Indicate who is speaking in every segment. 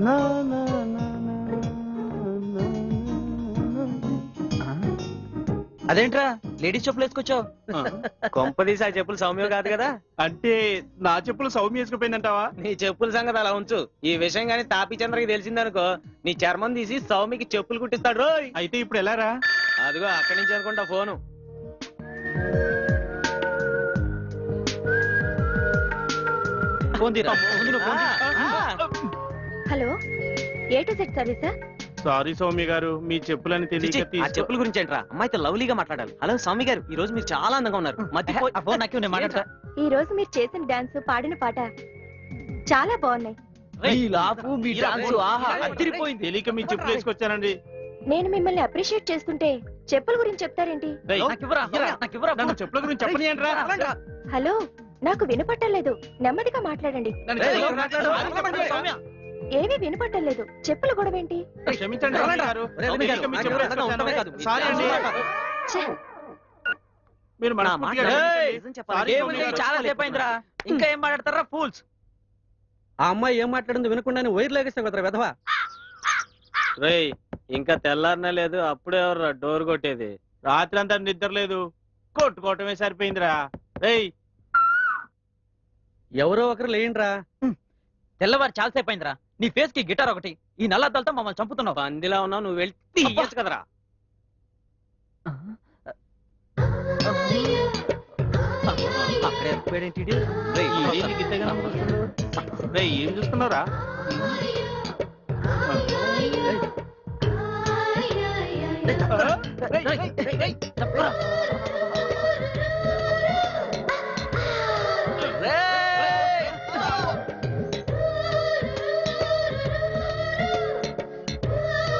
Speaker 1: నా, నా, నా, నా, నా, నా.
Speaker 2: అదేంట్రా లేడీస్ చెప్పులు వేసుకొచ్చావు?
Speaker 1: కొంపదీసి ఆ చెప్పులు సౌమ్య కాదు కదా?
Speaker 3: అంటే నా చెప్పులు సౌమ్య వేసుకుపోయిందంటావా?
Speaker 1: నీ చెప్పుల సంగతి అలా ఉంచు. ఈ విషయం గానీ తాపి చంద్రకి తెలిసిందనుకో నీ చర్మం తీసి సౌమికి చెప్పులు కుట్టిస్తాడు రోయ్.
Speaker 3: అయితే ఇప్పుడు ఎలా రా?
Speaker 1: అదిగో అక్కడి నుంచి అనుకుంటా ఫోను.
Speaker 2: ఫోన్ తీరా, ముందు నువ్వు ఫోన్ తీ.
Speaker 4: హలో, ఏ టు జెడ్ సర్వీసా?
Speaker 3: సారీ సౌమ్య గారు, మీ చెప్పులని
Speaker 1: చిచి,
Speaker 3: తెలియక
Speaker 1: ఆ చెప్పుల గురించి ఏంట్రా? అమ్మాయితో లవ్లీగా మాట్లాడాలి. హలో సౌమి గారు, ఈ రోజు మీరు చాలా అందంగా ఉన్నారు. మధ్య
Speaker 2: ఆ ఫోన్ నాకు నేను మాట్లాడతా.
Speaker 4: ఈ రోజు మీరు చేసిన డాన్స్, పాడిన పాట చాలా బాగున్నాయి.
Speaker 2: మీ లాపు, మీ డాన్స్, ఆహా అదిరిపోయింది.
Speaker 3: తెలియక మీ చెప్పులు వేసుకొచ్చానండి.
Speaker 4: నేను మిమ్మల్ని అప్రిషియేట్ చేస్తుంటే చెప్పుల గురించి చెప్తారేంటి?
Speaker 3: రేయ్,
Speaker 2: నాకివ్వరా, నాకివ్వరా,
Speaker 3: నన్ను చెప్పుల గురించి చెప్పనియండిరా.
Speaker 4: హలో, నాకు వినపట్టలేదు. నెమ్మదిగా మాట్లాడండి. ఏమీ వినపట్టలేదు. చెప్పుల గొడవేంటి?
Speaker 3: క్షమించండి సౌమ్య గారు. తెలియక మీ చెప్పులు వేసుకొచ్చాను. సారీ అండి.
Speaker 4: ఛే,
Speaker 3: మీరు మనస్ఫూర్తిగా క్షమించండి. సారీ
Speaker 2: ఏముంది,
Speaker 3: సౌమ్య గారు.
Speaker 2: చాలా సేపు అయిందిరా. ఇంకా ఏం మాట్లాడతారా ఫూల్స్?
Speaker 5: ఆ అమ్మాయి ఏం మాట్లాడింది వినకుండా వైర్ లాగేస్తావు కదరా వెధవా.
Speaker 1: రేయ్, ఇంకా తెల్లారనే లేదు అప్పుడే ఎవరు డోర్ కొట్టేది?
Speaker 3: రాత్రి అంతా నిద్ర లేదు, కొట్టుకోవటమే సరిపోయిందిరా. రేయ్,
Speaker 5: ఎవరో ఒకరు లేయండిరా.
Speaker 2: తెల్లవారు చాలా సేపు అయిందిరా. నీ ఫేస్ కి గిటార్ ఒకటి, ఈ నల్లద్దాలతో మమ్మల్ని చంపుతున్నావు.
Speaker 1: పందిలా ఉన్నావు, నువ్వు వెళ్ళి తీయచ్చు కదరా.
Speaker 2: అక్కడే ఎత్తుకుపోయాడేంటి ఈడు?
Speaker 3: రేయ్, ఇదేంటి నీకు ఇంతగానో వస్తున్నాడు? రేయ్, ఏం చూస్తున్నావురా?
Speaker 2: తప్పురా.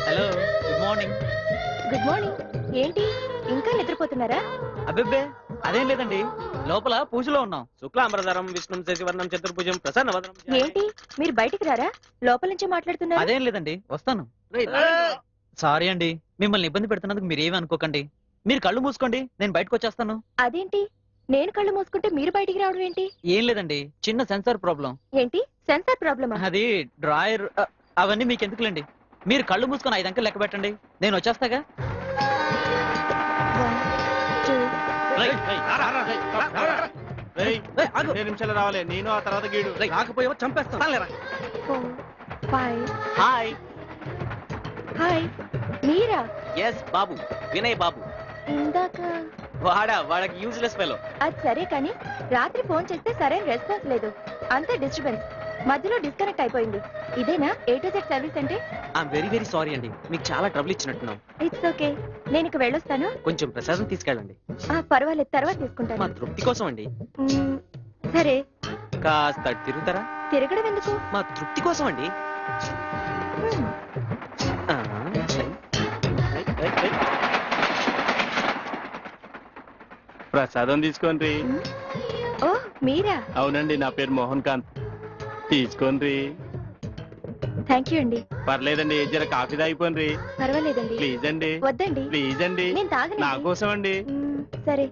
Speaker 2: Hello, good morning.
Speaker 4: Good morning. ఏంటి ఇంకా నిద్రపోతున్నారా?
Speaker 2: అబ్బెబ్బే అదేం లేదండి, లోపల పూజలో ఉన్నాం.
Speaker 1: శుక్లాంబరధరం విష్ణుం శశివర్ణం చతుర్భుజం ప్రసన్నవదనం.
Speaker 4: ఏంటి మీరు బయటికి రారా? లోపల నుంచి మాట్లాడుతున్నారు.
Speaker 2: అదేం లేదండి, వస్తాను. సారీ అండి, మిమ్మల్ని ఇబ్బంది పెడుతున్నందుకు మీరేమీ అనుకోకండి. మీరు కళ్ళు మూసుకోండి, నేను బయటకు వచ్చేస్తాను.
Speaker 4: అదేంటి నేను కళ్ళు మూసుకుంటే మీరు బయటికి రావడం ఏంటి?
Speaker 2: ఏం లేదండి, చిన్న సెన్సార్ ప్రాబ్లం.
Speaker 4: ఏంటి సెన్సార్ ప్రాబ్లమా?
Speaker 2: అది డ్రాయర్, అవన్నీ మీకు ఎందుకులేండి. మీరు కళ్ళు మూసుకొని 5 అంకెలు లెక్క పెట్టండి, నేను వచ్చేస్తాగా.
Speaker 4: 1, 2,
Speaker 3: రేయ్, రేయ్, 2 నిమిషాలు రావాలి, నేను ఆ తర్వాత గీడు.
Speaker 5: రాకపోయావో చంపేస్తాను.
Speaker 4: 4, 5.
Speaker 1: హాయ్.
Speaker 4: హాయ్, మీరా?
Speaker 1: ఎస్ బాబు, వినయ్ బాబు.
Speaker 4: ఇందాక
Speaker 1: వాడికి యూజ్లెస్ ఫెలో.
Speaker 4: అది సరే కానీ రాత్రి ఫోన్ చేస్తే సరైన రెస్పాన్స్ లేదు. అంతే డిస్టర్బెన్స్, మధ్యలో డిస్కనెక్ట్ అయిపోయింది. ఇదేనా ఏ టు జెడ్ సర్వీస్ అంటే?
Speaker 1: ఐఎమ్ వెరీ వెరీ సారీ అండి, మీకు చాలా ట్రబుల్ ఇచ్చినట్టున్నాం.
Speaker 4: ఇట్స్ ఓకే, నేను ఇక వెళ్ళొస్తాను.
Speaker 1: కొంచెం ప్రసాదం తీసుకెళ్ళండి.
Speaker 4: పర్వాలేదు, తర్వాత
Speaker 1: మా
Speaker 4: తీసుకుంటాను.
Speaker 1: తృప్తి కోసం అండి.
Speaker 4: మ్మ్, సరే.
Speaker 1: కాస్త తిరుగుతారా?
Speaker 4: తిరగడం ఎందుకు?
Speaker 1: మా తృప్తి కోసం అండి.
Speaker 4: మ్మ్,
Speaker 1: ఆ, సరే.
Speaker 3: ప్రసాదం తీసుకోండి.
Speaker 4: మ్మ్. ఓ మీరా?
Speaker 3: అవునండి, నా పేరు మోహన్ కాంత్. తీసుకోండి.
Speaker 4: థ్యాంక్ యూ అండి.
Speaker 3: పర్లేదండి, జర కాఫీ తాగిపోండి.
Speaker 4: పర్వాలేదండి.
Speaker 3: ప్లీజ్ అండి,
Speaker 4: వద్దండి,
Speaker 3: ప్లీజ్ అండి,
Speaker 4: నేను
Speaker 3: నా
Speaker 4: తాగను.
Speaker 3: కోసం అండి.
Speaker 4: సరే.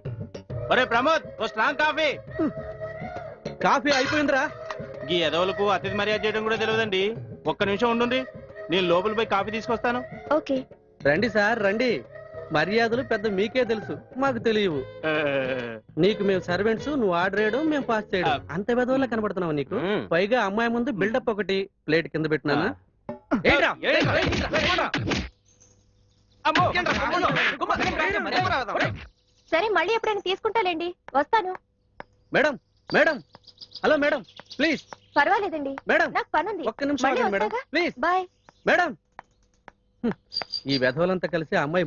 Speaker 3: ఒరే ప్రమోద్, ఓ స్ట్రాంగ్ కాఫీ.
Speaker 5: కాఫీ అయిపోయిందిరా.
Speaker 3: ఈ ఎదవలకు అతిథి మర్యాద చేయడం కూడా తెలియదండి. ఒక్క నిమిషం ఉండండి, నేను లోపల పోయి కాఫీ తీసుకొస్తాను.
Speaker 4: ఓకే.
Speaker 5: రండి సార్ రండి. మర్యాదలు పెద్ద మీకే తెలుసు, మాకు తెలియవు. నీకు మేము సర్వెంట్స్, నువ్వు ఆర్డర్ చేయడం మేము పాస్ చేయడం. అంత వెధవలా కనబడుతున్నావు నీకు. పైగా అమ్మాయి ముందు బిల్డప్ ఒకటి. ప్లేట్ కింద పెట్టినానా? ఏంట్రా?
Speaker 4: సరే, మళ్ళీ ఎప్పుడైనా తీసుకుంటాలేండి, వస్తాను.
Speaker 5: Madam madam, hello madam, please.
Speaker 4: పర్వాలేదండి,
Speaker 5: మేడం
Speaker 4: నాకు పనుంది.
Speaker 5: ఒక్క నిమిషం
Speaker 4: మళ్ళీ
Speaker 5: ఆగండి మేడం,
Speaker 4: వస్తాగా?
Speaker 5: ప్లీజ్.
Speaker 4: బాయ్.
Speaker 5: మేడం, ఈ వెధవలంతా కలిసి ఆ అమ్మాయి